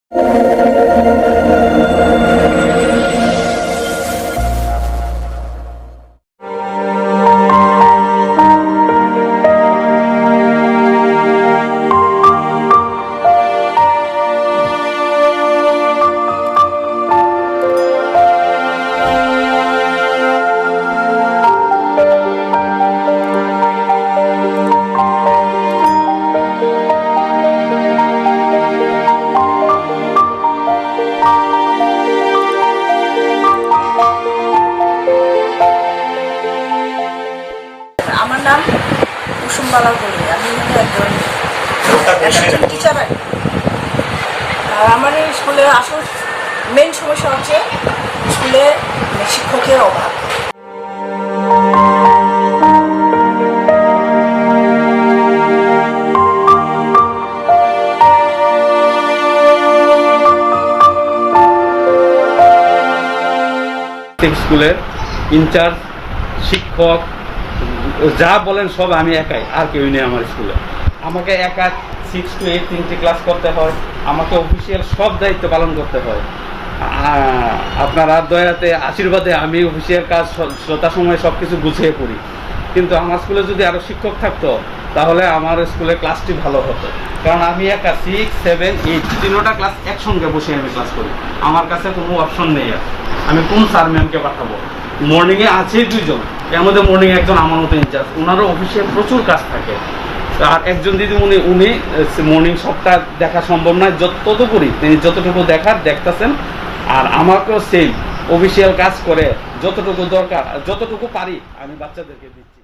আমার নাম কুসুম বালা বলে, আমি একজন অ্যাসিস্ট্যান্ট টিচার। আর আমার এই স্কুলে আসল মেন সমস্যা হচ্ছে স্কুলে শিক্ষকের অভাব। স্কুলের ইনচার্জ, শিক্ষক যা বলেন সব আমি একাই, আর কেউ নেই আমার স্কুলে। আমাকে একা 6 to 8 3টে ক্লাস করতে হয়, আমাকে অফিসিয়াল সব দায়িত্ব পালন করতে হয়। আপনার দয়াতে আশীর্বাদে আমি অফিসিয়াল কাজ যথাসময়ে সব কিছু গুছিয়ে পড়ি। কিন্তু আমার স্কুলে যদি আরও শিক্ষক থাকতো তাহলে আমার স্কুলে ক্লাসটি ভালো হতো, কারণ আমি একা 6, 7, 8 3টা ক্লাস একসঙ্গে বসে আমি ক্লাস করি। আমার কাছে কোনো অপশন নেই আর আমি কোন স্যার ম্যামকে পাঠাবো। মর্নিংয়ে আছে 2জন, এর মধ্যে মর্নিংয়ে একজন আমার মতো ইনচার্জ, ওনারও অফিসিয়াল প্রচুর কাজ থাকে। আর একজন দিদিমণি, উনি মর্নিং সবটা দেখা সম্ভব নয়, ততটুকুই তিনি যতটুকু দেখতেছেন। আর আমাকেও সেই অফিসিয়াল কাজ করে যতটুকু দরকার, যতটুকু পারি আমি বাচ্চাদেরকে দিচ্ছি।